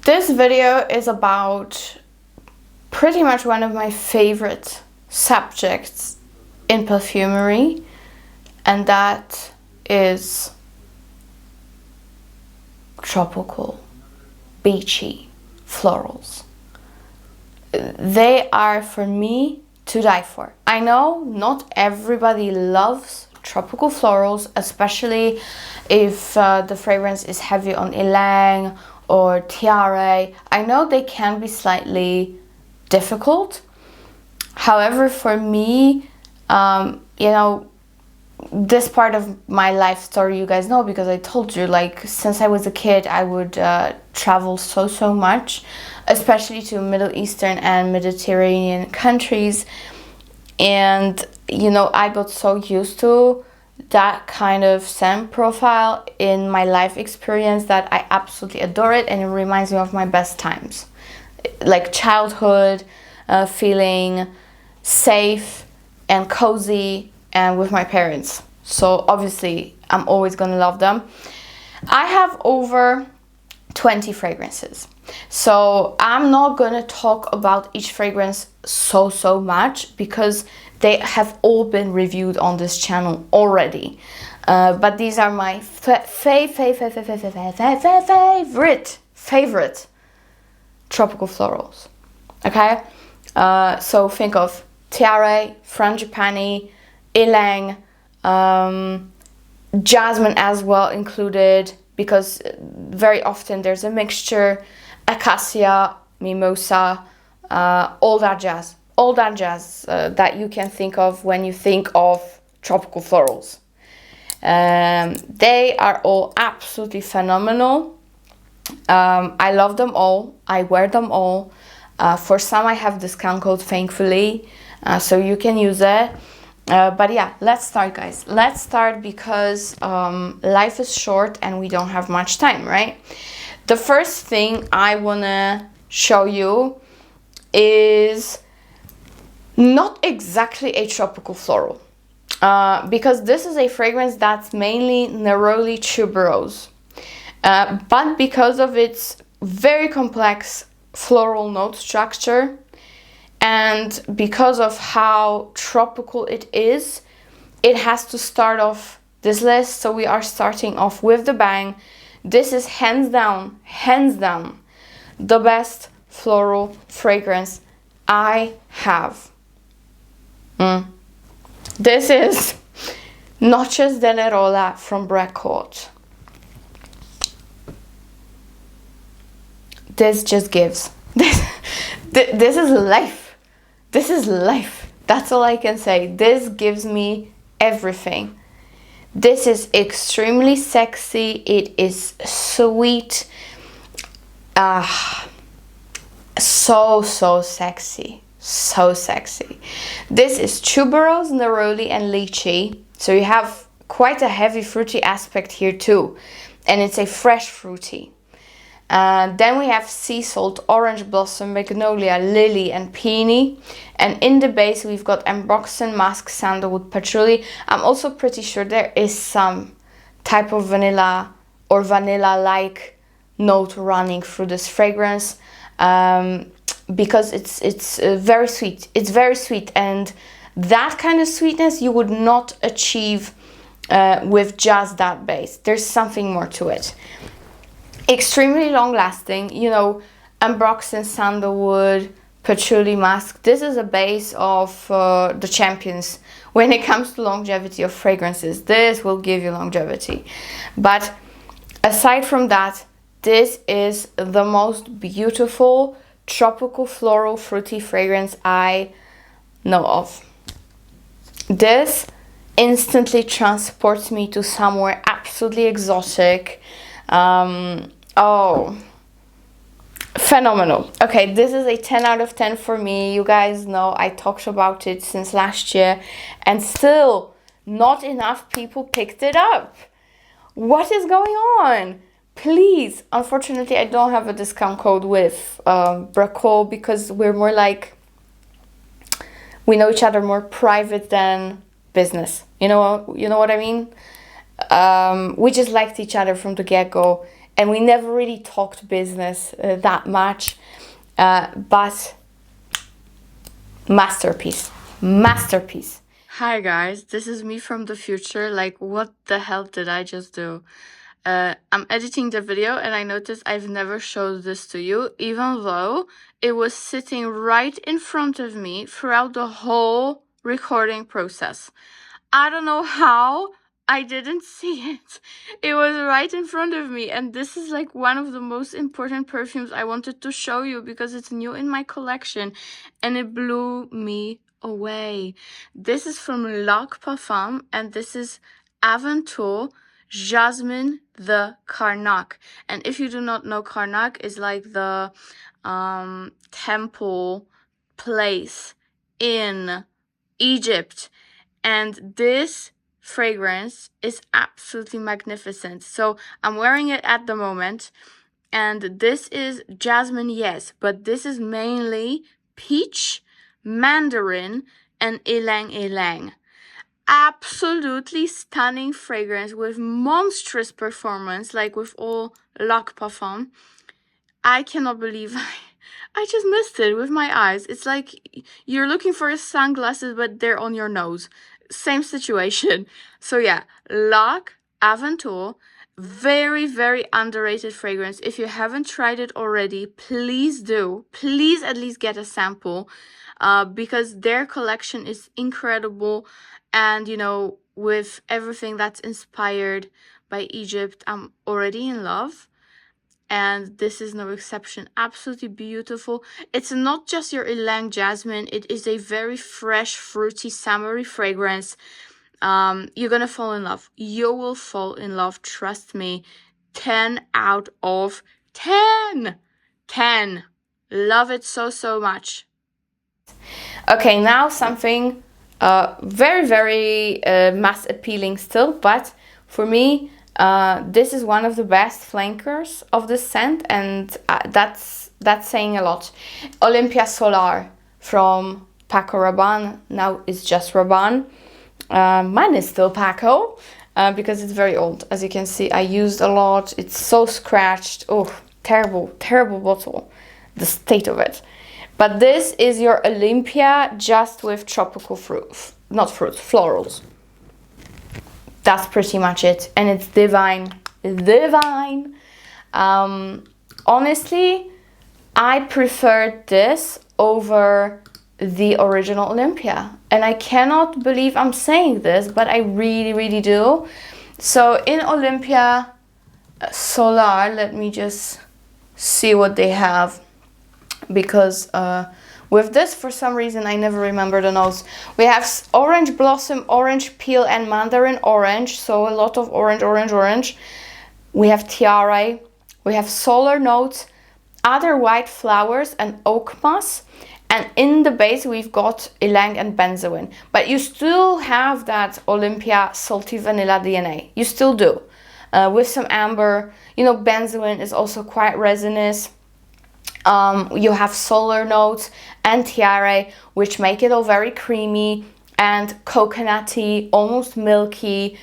This video is about pretty much one of my favorite subjects in perfumery, and that is tropical, beachy florals. They are, for me, to die for. I know not everybody loves tropical florals, especially if the fragrance is heavy on Ylang or Tiare. I know they can be slightly difficult. However, for me, you know, this part of my life story you guys know, because I told you, like, since I was a kid I would travel so much, especially to Middle Eastern and Mediterranean countries, and you know, I got so used to that kind of scent profile in my life experience that I absolutely adore it, and it reminds me of my best times, like childhood, feeling safe and cozy and with my parents. So obviously I'm always gonna love them. I have over 20 fragrances, so I'm not gonna talk about each fragrance so much because they have all been reviewed on this channel already, but these are my favorite tropical florals. Okay, so think of Tiare, Frangipani, Ylang, Jasmin as well included, because very often there's a mixture, Acacia, Mimosa, all that jazz that you can think of when you think of tropical florals. They are all absolutely phenomenal. I love them all. I wear them all. For some I have discount code, thankfully, so you can use it. But yeah, let's start, guys. Let's start because life is short and we don't have much time, right? The first thing I wanna show you is not exactly a tropical floral, because this is a fragrance that's mainly neroli tuberose, but because of its very complex floral note structure and because of how tropical it is, it has to start off this list. So we are starting off with the bang. This is hands down the best floral fragrance I have. This is Noces de Nerola from Brecourt. This just gives. This is life. This is life. That's all I can say. This gives me everything. This is extremely sexy. It is sweet. So sexy. So sexy. This is tuberose, neroli and lychee. So you have quite a heavy fruity aspect here too. And it's a fresh fruity. Then we have sea salt, orange blossom, magnolia, lily and peony. And in the base we've got ambroxan, musk, sandalwood, patchouli. I'm also pretty sure there is some type of vanilla or vanilla-like note running through this fragrance, because it's very sweet. It's very sweet, and that kind of sweetness you would not achieve with just that base. There's something more to it. Extremely long lasting, you know, ambroxan, sandalwood, patchouli, musk. This is a base of the champions when it comes to longevity of fragrances. This will give you longevity. But aside from that, this is the most beautiful tropical floral fruity fragrance I know of. This instantly transports me to somewhere absolutely exotic. Oh, phenomenal. Okay, this is a 10 out of 10 for me. You guys know I talked about it since last year and still not enough people picked it up. What is going on? Please, unfortunately I don't have a discount code with Brecourt, because we're more like, we know each other more private than business. You know what I mean? We just liked each other from the get-go, and we never really talked business that much, but masterpiece, masterpiece. Hi guys, this is me from the future. Like, what the hell did I just do? I'm editing the video and I noticed I've never showed this to you, even though it was sitting right in front of me throughout the whole recording process. I don't know how I didn't see it. It was right in front of me, and this is like one of the most important perfumes I wanted to show you because it's new in my collection and it blew me away. This is from Lok Parfum and this is Aventure Jasmin the Karnak. And if you do not know, Karnak is like the temple place in Egypt, and this fragrance is absolutely magnificent. So I'm wearing it at the moment, and this is jasmine, yes, but this is mainly peach, mandarin, and ylang. Absolutely stunning fragrance with monstrous performance, like with all Lok Parfum. I cannot believe I just missed it with my eyes. It's like you're looking for sunglasses, but they're on your nose. Same situation. So yeah, Lok Aventure, very, very underrated fragrance. If you haven't tried it already, please do. Please at least get a sample, because their collection is incredible. And, you know, with everything that's inspired by Egypt, I'm already in love. And this is no exception. Absolutely beautiful. It's not just your ylang jasmine. It is a very fresh, fruity, summery fragrance. You're gonna fall in love. You will fall in love. Trust me. 10 out of 10. 10. Love it so, so much. Okay, now something very, very mass appealing still, but for me, this is one of the best flankers of the scent, and that's saying a lot. Olympea Solar from Paco Rabanne. Now it's just Rabanne. Mine is still Paco because it's very old. As you can see, I used a lot. It's so scratched. Oh, terrible, terrible bottle. The state of it. But this is your Olympea just with tropical fruit, not fruits, florals. That's pretty much it, and it's divine, divine. Honestly, I preferred this over the original Olympea, and I cannot believe I'm saying this, but I really, really do. So in Olympea Solar, let me just see what they have, because with this, for some reason, I never remember the notes. We have orange blossom, orange peel, and mandarin orange. So a lot of orange. We have tiare. We have solar notes, other white flowers, and oak moss. And in the base, we've got ylang and benzoin. But you still have that Olympea salty vanilla DNA. You still do. With some amber. You know, benzoin is also quite resinous. You have solar notes and tiare, which make it all very creamy and coconutty, almost milky.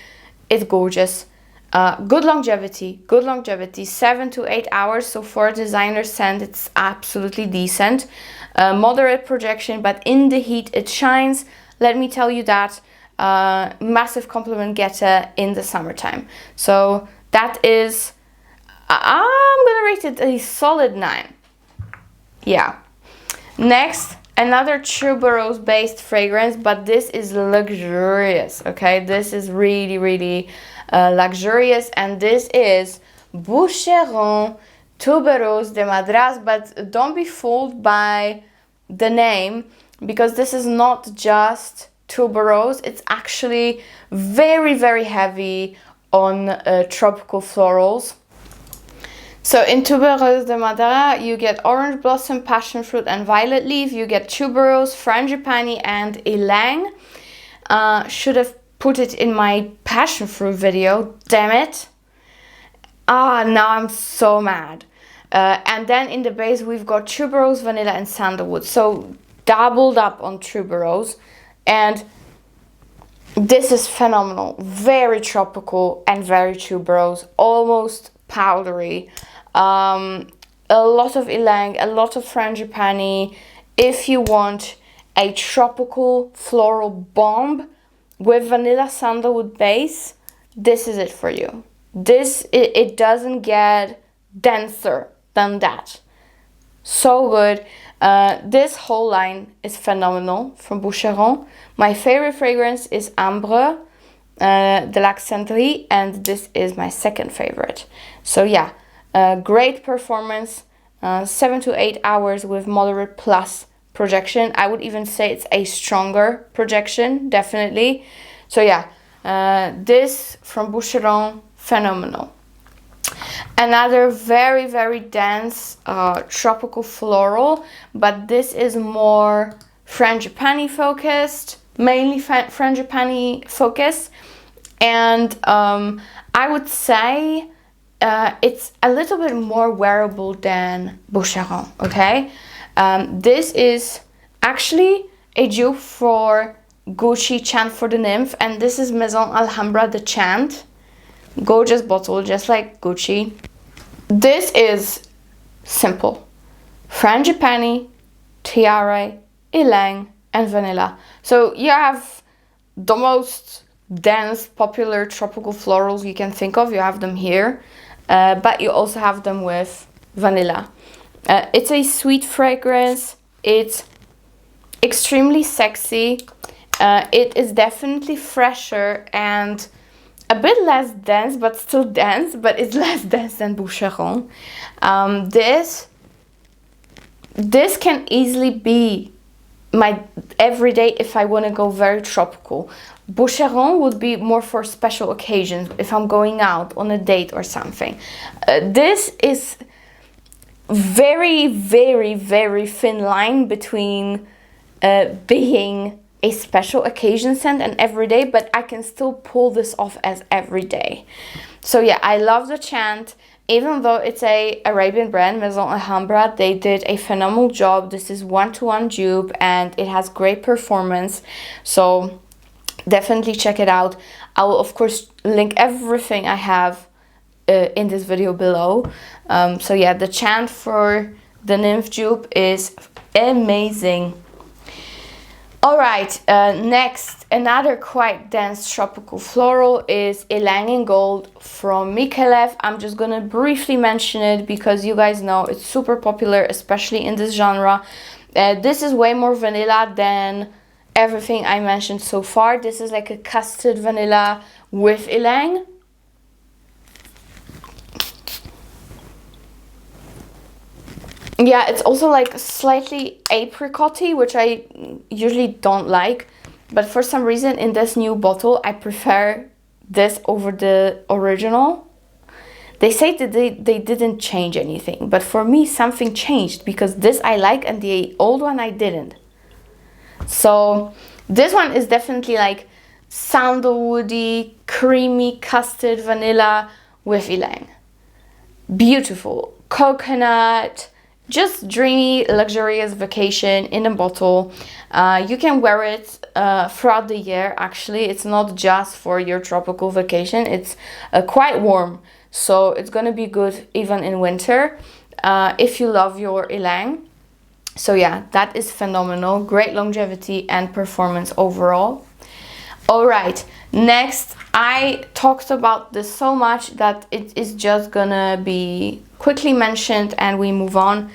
It's gorgeous. Good longevity, 7 to 8 hours. So for a designer scent, it's absolutely decent. Moderate projection, but in the heat it shines. Let me tell you that. Massive compliment getter in the summertime. So that is, I'm gonna rate it a solid 9. Yeah. Next, another Tubéreuse based fragrance, but this is luxurious. Okay, this is really, really luxurious, and this is Boucheron Tubéreuse de Madras. But don't be fooled by the name, because this is not just Tubéreuse. It's actually very, very heavy on tropical florals. So in Tubéreuse de Madras, you get orange blossom, passion fruit, and violet leaf. You get tuberose, frangipani, and ylang. Should have put it in my passion fruit video. Damn it. Now I'm so mad. And then in the base, we've got tuberose, vanilla, and sandalwood. So doubled up on tuberose. And this is phenomenal. Very tropical and very tuberose. Almost powdery. A lot of ylang, a lot of frangipani. If you want a tropical floral bomb with vanilla sandalwood base, this is it for you. It doesn't get denser than that. So good. This whole line is phenomenal from Boucheron. My favorite fragrance is Ambre de l'Accenterie, and this is my second favorite. So yeah, great performance, 7 to 8 hours with moderate plus projection. I would even say it's a stronger projection, definitely. So yeah, this from Boucheron, phenomenal. Another very, very dense tropical floral, but this is more frangipani focused, mainly frangipani focused. And I would say it's a little bit more wearable than Boucheron, okay? This is actually a dupe for Gucci Chant for the Nymph, and this is Maison Alhambra the Chant. Gorgeous bottle, just like Gucci. This is simple. Frangipani, tiare, ylang, and vanilla. So you have the most dense, popular tropical florals you can think of. You have them here, but you also have them with vanilla. It's a sweet fragrance. It's extremely sexy. It is definitely fresher and a bit less dense, but still dense, but it's less dense than Boucheron. This can easily be my everyday if I want to go very tropical. Boucheron would be more for special occasions, if I'm going out on a date or something. This is very, very, very thin line between being a special occasion scent and everyday, but I can still pull this off as everyday. So yeah, I love the Chant. Even though it's a Arabian brand, Maison Alhambra, they did a phenomenal job. This is 1-to-1 dupe and it has great performance. So definitely check it out. I will of course link everything I have in this video below. So yeah, the Chant for the Nymph dupe is amazing. Alright, next, another quite dense tropical floral is Ylang in Gold from Micallef. I'm just gonna briefly mention it because you guys know it's super popular, especially in this genre. This is way more vanilla than everything I mentioned so far. This is like a custard vanilla with Ylang. Yeah, it's also like slightly apricot-y, which I usually don't like. But for some reason in this new bottle, I prefer this over the original. They say that they didn't change anything. But for me, something changed because this I like and the old one I didn't. So this one is definitely like sandalwoody, creamy custard vanilla with Ylang. Beautiful. Coconut. Just dreamy, luxurious vacation in a bottle. You can wear it throughout the year, actually. It's not just for your tropical vacation. It's quite warm, so it's gonna be good even in winter if you love your Ylang. So yeah, that is phenomenal. Great longevity and performance overall. Alright, next, I talked about this so much that it is just gonna be quickly mentioned and we move on.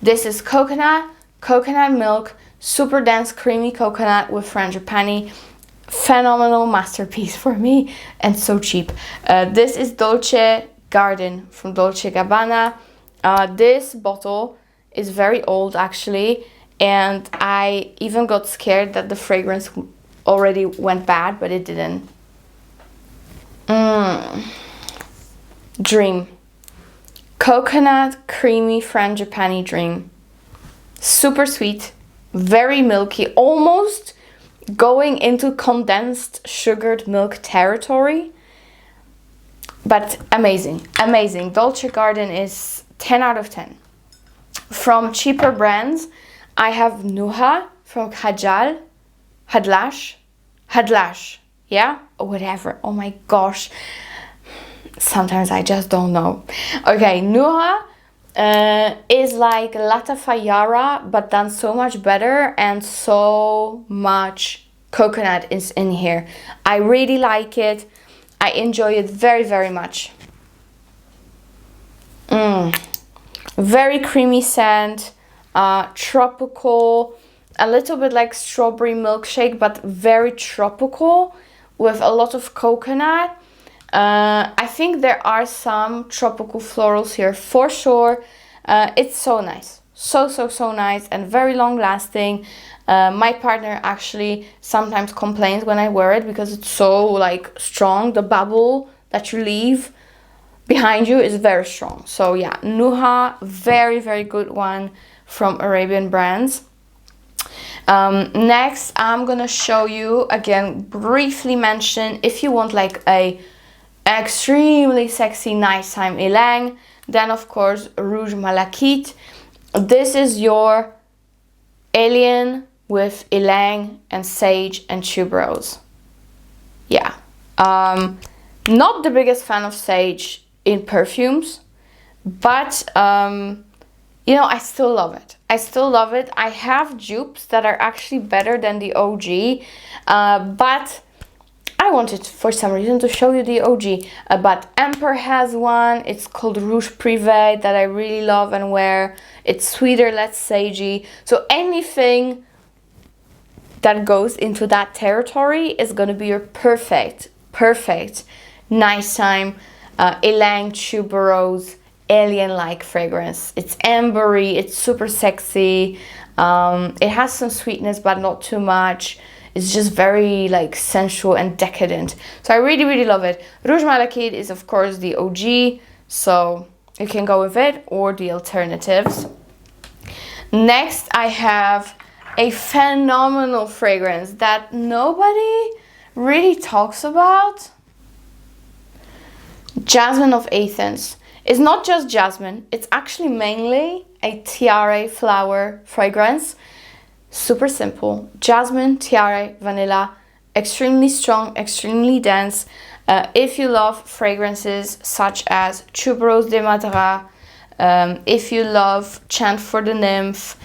This is coconut milk, super dense creamy coconut with frangipani. Phenomenal masterpiece for me and so cheap. This is Dolce Garden from Dolce Gabbana. This bottle is very old actually, and I even got scared that the fragrance already went bad, but it didn't. Dream. Coconut creamy frangipani dream. Super sweet, very milky, almost going into condensed sugared milk territory. But amazing, amazing. Dolce Garden is 10 out of 10. From cheaper brands, I have Nuha from Khadlaj, yeah, or whatever. Oh my gosh. Sometimes I just don't know. Okay, Nuha is like Latafayara, but done so much better, and so much coconut is in here. I really like it. I enjoy it very, very much. Very creamy scent, tropical, a little bit like strawberry milkshake, but very tropical with a lot of coconut. I think there are some tropical florals here for sure. It's so nice, so nice and very long lasting. My partner actually sometimes complains when I wear it because it's so like strong. The bubble that you leave behind you is very strong. So yeah, Nuha, very, very good one from Arabian brands. Next, I'm gonna show you, again, briefly mention, if you want like a extremely sexy nighttime Ylang, then of course Rouge Malachite. This is your alien with Ylang and sage and tuberose. Yeah, not the biggest fan of sage in perfumes, but you know, I still love it. I still love it. I have dupes that are actually better than the OG, but I wanted for some reason to show you the OG. But Emperor has one. It's called Rouge Prive that I really love and wear. It's sweeter, less sagey. So anything that goes into that territory is going to be your perfect nighttime Ylang tuberose alien-like fragrance. It's ambery, it's super sexy. It has some sweetness, but not too much. It's just very like sensual and decadent. So I really, really love it. Rouge Malachite is of course the OG, so you can go with it or the alternatives. Next, I have a phenomenal fragrance that nobody really talks about. Jasmin of Athens. It's not just jasmine, it's actually mainly a tiare flower fragrance. Super simple. Jasmine, tiare, vanilla, extremely strong, extremely dense. If you love fragrances such as Tuberose de Madras, if you love Chant for the Nymph,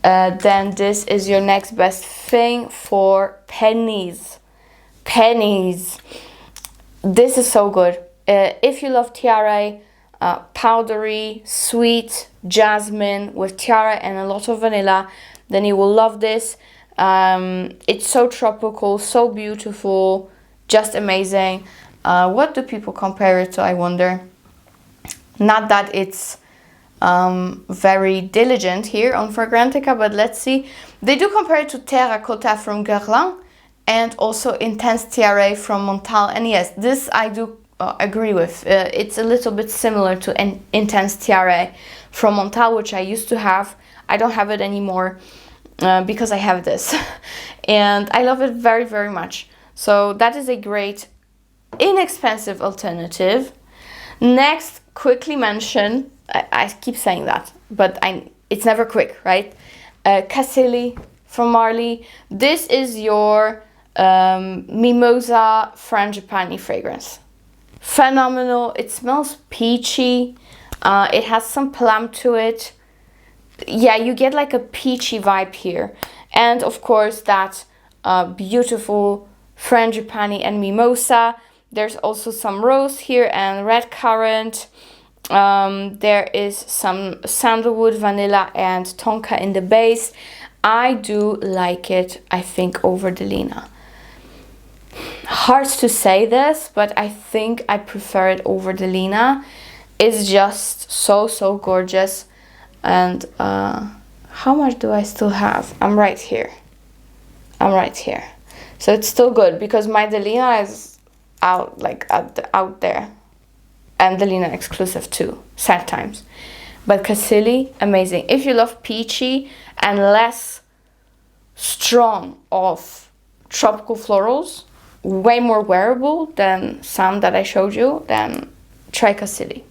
then this is your next best thing for pennies. Pennies. This is so good. If you love tiare, powdery, sweet jasmine with tiare and a lot of vanilla, then you will love this. It's so tropical, so beautiful, just amazing. What do people compare it to, I wonder? Not that it's very diligent here on Fragrantica, but let's see. They do compare it to Terracotta from Guerlain and also Intense Tiare from Montale. And yes, this I do agree with. It's a little bit similar to Intense Tiare from Montale, which I used to have. I don't have it anymore because I have this. And I love it very, very much. So that is a great, inexpensive alternative. Next, quickly mention, I keep saying that, but it's never quick, right? Cassili from Marley. This is your Mimosa Frangipani fragrance. Phenomenal. It smells peachy. It has some plum to it. Yeah, you get like a peachy vibe here. And of course that beautiful Frangipani and Mimosa. There's also some rose here and red currant. There is some sandalwood, vanilla and tonka in the base. I do like it, I think, over Delina. Hard to say this, but I think I prefer it over Delina. It's just so gorgeous. And how much do I still have? I'm right here. So it's still good because my Delina is out, like out there. And Delina exclusive too, sad times. But Cassili, amazing. If you love peachy and less strong of tropical florals, way more wearable than some that I showed you, then try Cassili.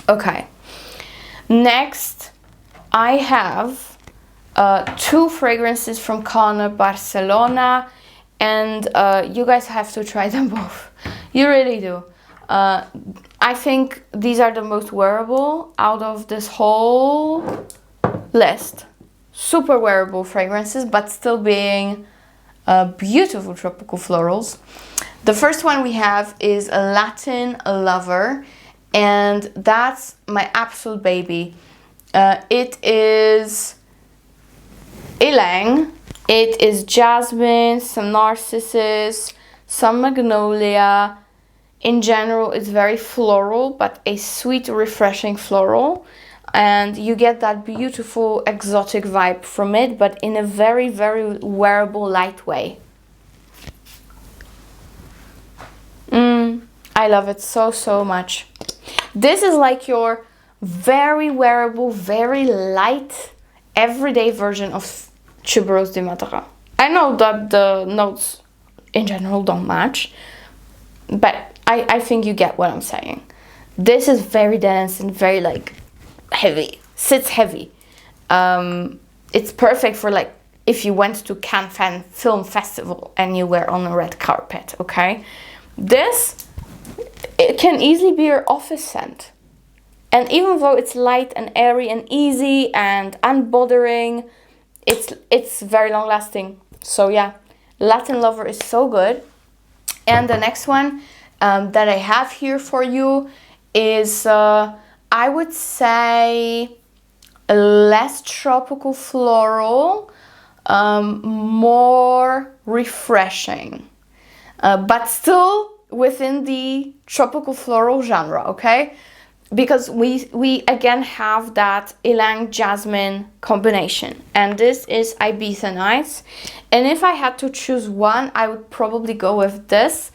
Okay. Next, I have two fragrances from Karnak Barcelona, and you guys have to try them both. You really do. I think these are the most wearable out of this whole list. Super wearable fragrances, but still being beautiful tropical florals. The first one we have is a Latin Lover, and that's my absolute baby. It is Ylang. It is jasmine, some narcissus, some magnolia. In general, it's very floral, but a sweet, refreshing floral. And you get that beautiful, exotic vibe from it, but in a very, very wearable, light way. I love it so, so much. This is like your very wearable, very light, everyday version of Tubéreuse de Madras. I know that the notes in general don't match, but I think you get what I'm saying. This is very dense and very like heavy, sits heavy. It's perfect for like if you went to Cannes Film Festival and you were on a red carpet, okay? This, it can easily be your office scent. And even though it's light and airy and easy and unbothering, it's very long lasting. So yeah, Latin Lover is so good. And the next one that I have here for you is, I would say, a less tropical floral, more refreshing, but still within the tropical floral genre, okay? Because we again have that Ylang Jasmine combination, and this is Ibiza Nights. And if I had to choose one, I would probably go with this,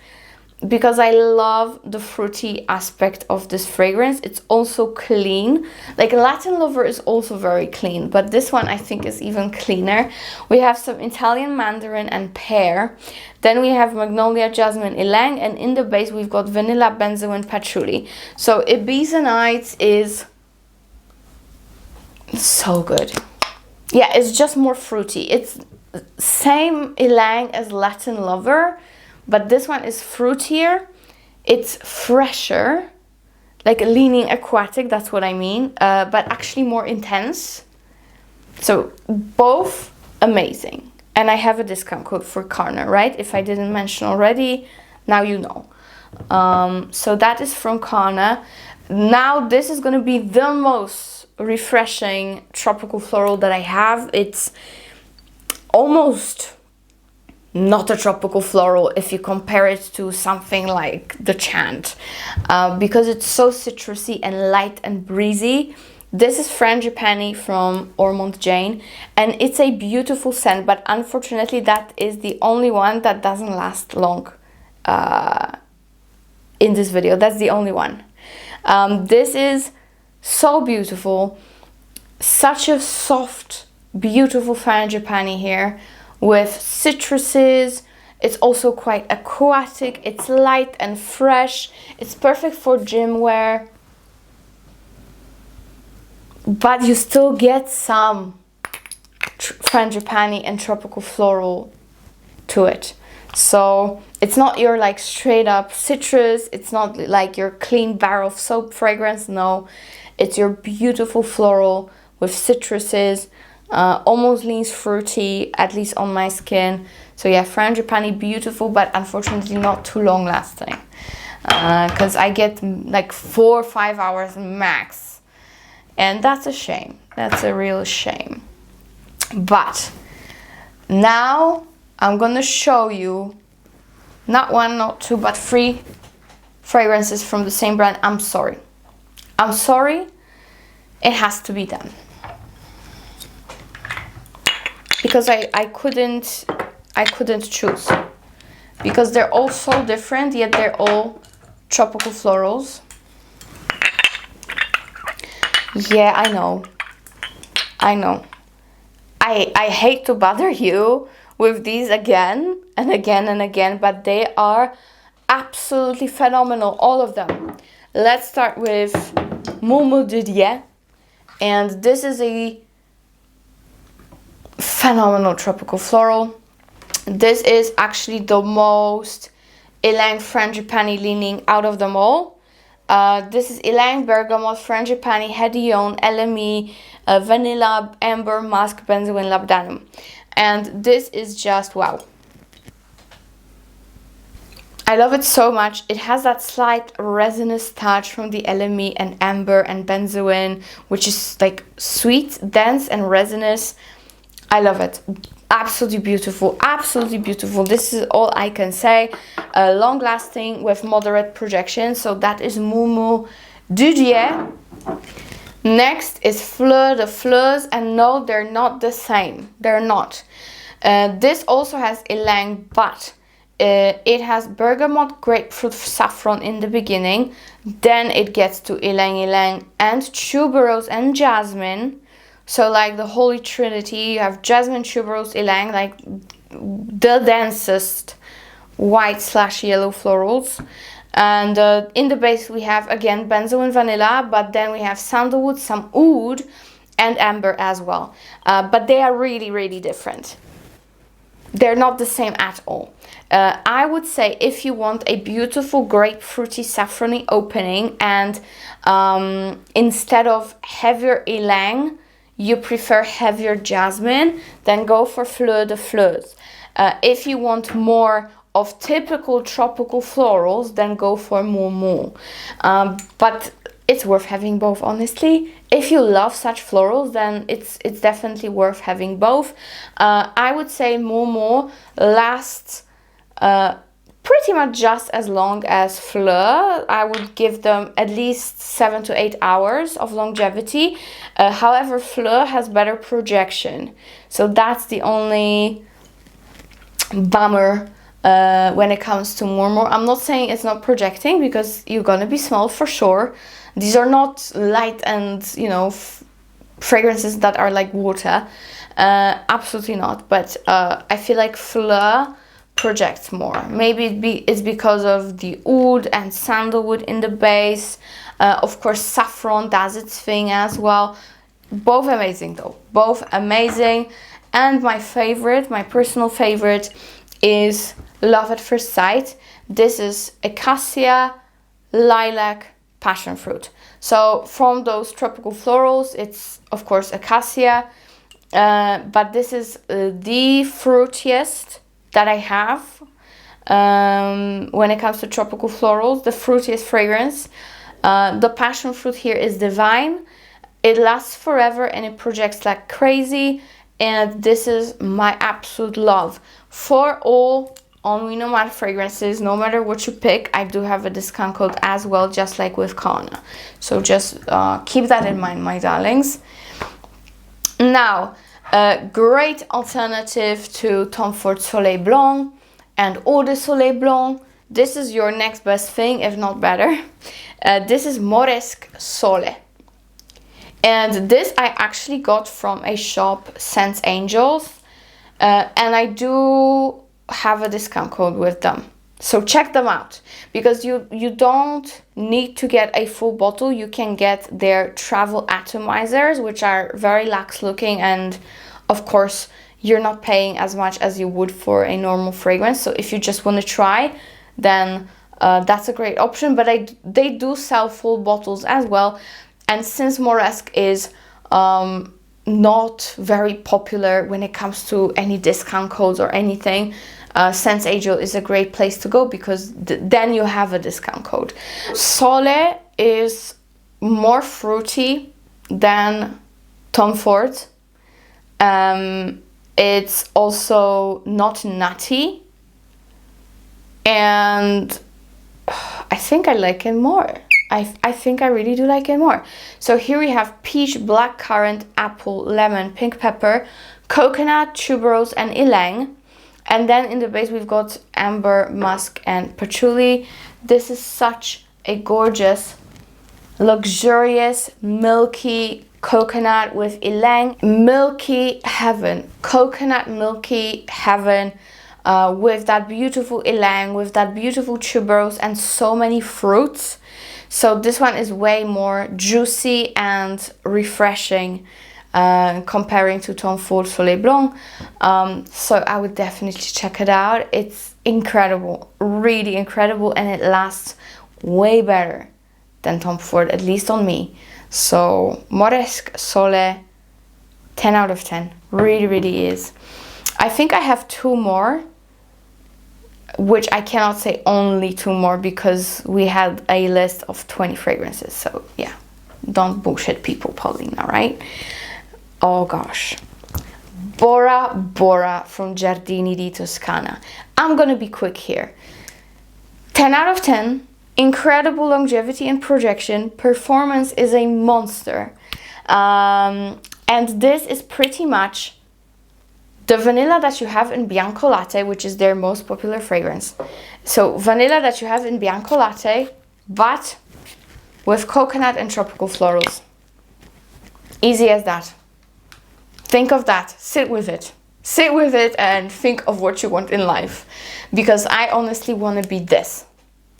because I love the fruity aspect of this fragrance. It's also clean. Like Latin Lover is also very clean, but this one I think is even cleaner. We have some Italian Mandarin and pear. Then we have Magnolia, Jasmine, Ylang, and in the base we've got vanilla, benzo, and patchouli. So Ibiza Nights is so good. Yeah, it's just more fruity. It's same Ylang as Latin Lover, but this one is fruitier, it's fresher, like leaning aquatic, that's what I mean, but actually more intense. So both amazing. And I have a discount code for Karnak, right? If I didn't mention already, now you know. So that is from Karnak. Now this is going to be the most refreshing tropical floral that I have. It's almost not a tropical floral if you compare it to something like the Chant, because it's so citrusy and light and breezy. This is Frangipani from Ormond Jane, and it's a beautiful scent, but unfortunately that is the only one that doesn't last long in this video. That's the only one. This is so beautiful, such a soft, beautiful Frangipani here, with citruses. It's also quite aquatic, it's light and fresh, it's perfect for gym wear, but you still get some frangipani and tropical floral to it. So it's not your like straight up citrus, it's not like your clean bar of soap fragrance, no, it's your beautiful floral with citruses. Almost leans fruity, at least on my skin. So yeah, Frangipani, beautiful, but unfortunately not too long lasting, because I get like 4 or 5 hours max, and that's a shame. That's a real shame. But now I'm gonna show you not 1, not 2, but 3 fragrances from the same brand. I'm sorry, it has to be done. Because I couldn't choose, because they're all so different, yet they're all tropical florals. Yeah, I know. I hate to bother you with these again and again and again, but they are absolutely phenomenal, all of them. Let's start with Momo Didier, and this is a phenomenal tropical floral. This is actually the most Ylang Frangipani leaning out of them all. This is Ylang Bergamot, Frangipani, Hedillon, LME, Vanilla, Amber, Musk, Benzoin, Labdanum. And this is just wow. I love it so much. It has that slight resinous touch from the LME and Amber and Benzoin, which is like sweet, dense and resinous. I love it. Absolutely beautiful, absolutely beautiful. This is all I can say. Long lasting with moderate projection. So that is Moumou Dudier. Next is Fleur de Fleurs, and no, they're not the same. They're not. This also has Ylang, but it has bergamot, grapefruit, saffron in the beginning. Then it gets to Ylang and tuberose and jasmine. So like the Holy Trinity, you have jasmine, tuberose, Ylang, like the densest white/yellow florals. And in the base we have again benzoin, vanilla, but then we have sandalwood, some oud and amber as well. But they are really, really different. They're not the same at all. I would say if you want a beautiful grapefruity saffrony opening and instead of heavier Ylang, you prefer heavier jasmine, then go for Fleur de Fleurs. If you want more of typical tropical florals, then go for Moumou. But it's worth having both, honestly. If you love such florals, then it's definitely worth having both. I would say Moumou lasts pretty much just as long as Fleur. I would give them at least 7 to 8 hours of longevity. However, Fleur has better projection. So that's the only bummer when it comes to Moumou. I'm not saying it's not projecting, because you're gonna be small for sure. These are not light and, you know, fragrances that are like water. Absolutely not. But I feel like Fleur projects more. Maybe it's because of the oud and sandalwood in the base. Of course, saffron does its thing as well. Both amazing though. Both amazing. And my favorite, my personal favorite, is Love at First Sight. This is Acacia, Lilac, Passion Fruit. So from those tropical florals, it's of course Acacia, but this is the fruitiest that I have when it comes to tropical florals, the fruitiest fragrance. The passion fruit here is divine. It lasts forever and it projects like crazy, and this is my absolute love. For all Ennui Nomad fragrances, no matter what you pick, I do have a discount code as well, just like with Karnak. So just keep that in mind, my darlings. Now, a great alternative to Tom Ford Soleil Blanc and Eau de Soleil Blanc. This is your next best thing, if not better. This is Moresque Sole. And this I actually got from a shop, Scents Angels. And I do have a discount code with them. So check them out, because you don't need to get a full bottle. You can get their travel atomizers, which are very luxe looking, and of course you're not paying as much as you would for a normal fragrance. So if you just want to try, then that's a great option. But they do sell full bottles as well. And since Moresque is not very popular when it comes to any discount codes or anything, Scents Angel is a great place to go, because then you have a discount code. Sole is more fruity than Tom Ford. It's also not nutty, and I think I like it more. I think I really do like it more. So here we have peach, blackcurrant, apple, lemon, pink pepper, coconut, tuberose and ylang. And then in the base we've got amber, musk and patchouli. This is such a gorgeous, luxurious, milky coconut with ylang. Milky heaven, coconut milky heaven, with that beautiful ylang, with that beautiful tuberose and so many fruits. So this one is way more juicy and refreshing comparing to Tom Ford Soleil Blanc. So I would definitely check it out. It's incredible, really incredible, and it lasts way better than Tom Ford, at least on me. So Moresque Sole, 10 out of 10, really, really is. I think I have 2 more, which I cannot say only 2 more because we had a list of 20 fragrances. So yeah, don't bullshit people, Paulina, right? Oh gosh. Bora Bora from Giardini di Toscana. I'm gonna be quick here. 10 out of 10. Incredible longevity and projection. Performance is a monster. And this is pretty much the vanilla that you have in Bianco Latte, which is their most popular fragrance. So vanilla that you have in Bianco Latte, but with coconut and tropical florals. Easy as that. Think of that. Sit with it. Sit with it and think of what you want in life. Because I honestly want to be this.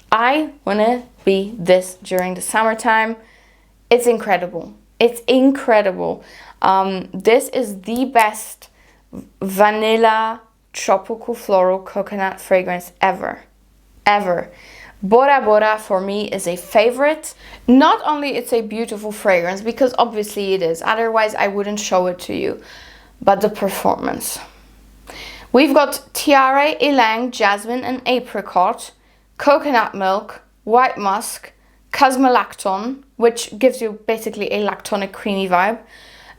I want to be this during the summertime. It's incredible. It's incredible. This is the best vanilla tropical floral coconut fragrance ever. Ever. Bora Bora for me is a favorite. Not only it's a beautiful fragrance, because obviously it is, otherwise I wouldn't show it to you, but the performance. We've got Tiare, Ylang, Jasmin and Apricot, coconut milk, white musk, Cosmolacton, which gives you basically a lactonic creamy vibe,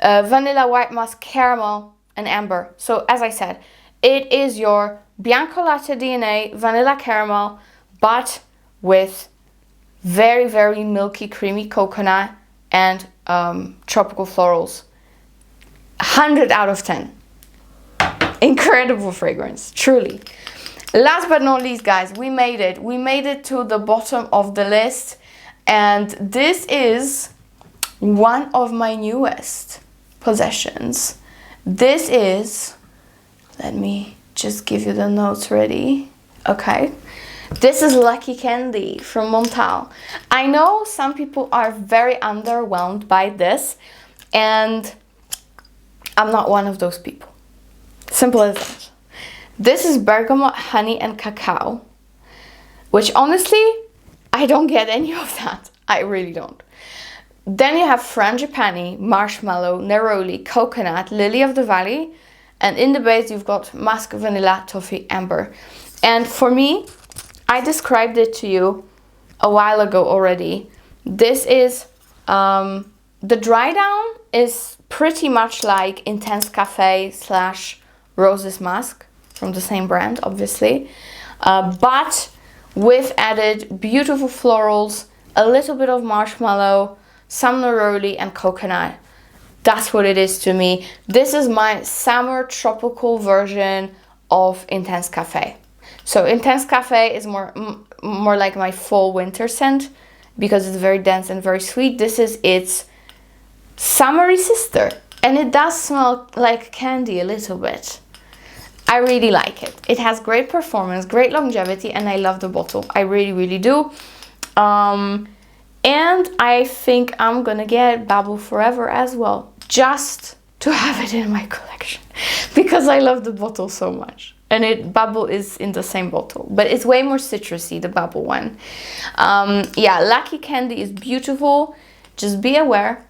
vanilla, white musk, caramel and amber. So as I said, it is your Bianco Latte DNA, vanilla caramel, but with very, very milky, creamy coconut and tropical florals. 100 out of 10. Incredible fragrance, truly. Last but not least, guys, we made it. We made it to the bottom of the list. And this is one of my newest possessions. This is, let me just give you the notes ready. Okay. This is Lucky Candy from Montale. I know some people are very underwhelmed by this, and I'm not one of those people. Simple as that. This is bergamot, honey and cacao, which honestly, I don't get any of that. I really don't. Then you have frangipani, marshmallow, neroli, coconut, lily of the valley, and in the base you've got musk, vanilla, toffee, amber. And for me, I described it to you a while ago already. This is, the dry down is pretty much like Intense Cafe / Roses Musk from the same brand, obviously. But with added beautiful florals, a little bit of marshmallow, some neroli and coconut. That's what it is to me. This is my summer tropical version of Intense Cafe. So Intense Cafe is more like my fall winter scent because it's very dense and very sweet. This is its summery sister, and it does smell like candy a little bit. I really like it. It has great performance, great longevity, and I love the bottle. I really, really do. And I think I'm gonna get Bubble Forever as well, just to have it in my collection because I love the bottle so much. And Bubble is in the same bottle, but it's way more citrusy, the Bubble one. Yeah, Lucky Candy is beautiful. Just be aware,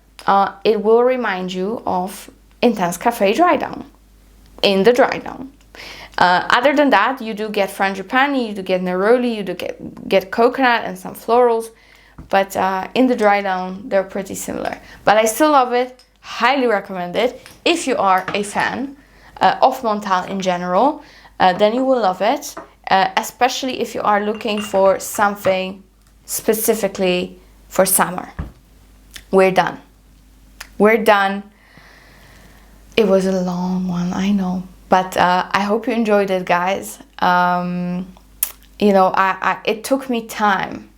it will remind you of Intense Cafe Dry Down, in the dry down. Other than that, you do get frangipani, you do get neroli, you do get coconut and some florals, but in the dry down, they're pretty similar. But I still love it, highly recommend it. If you are a fan of Montale in general, then you will love it, especially if you are looking for something specifically for summer. We're done. We're done. It was a long one, I know, but I hope you enjoyed it, guys. You know, it took me time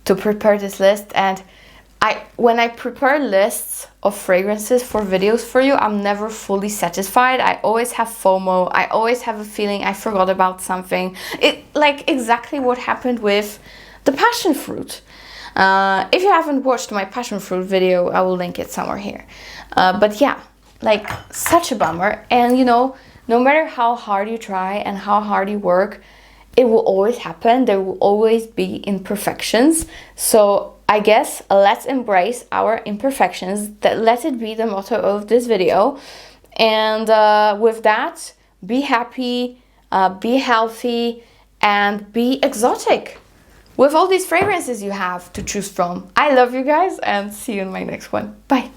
to prepare this list, and when I prepare lists of fragrances for videos for you, I'm never fully satisfied. I always have FOMO. I always have a feeling I forgot about something. Like exactly what happened with the passion fruit. If you haven't watched my passion fruit video, I will link it somewhere here. But yeah, like such a bummer. And you know, no matter how hard you try and how hard you work, it will always happen. There will always be imperfections. So I guess let's embrace our imperfections. That let it be the motto of this video. And with that, be happy, be healthy, and be exotic with all these fragrances you have to choose from. I love you guys, and see you in my next one. Bye.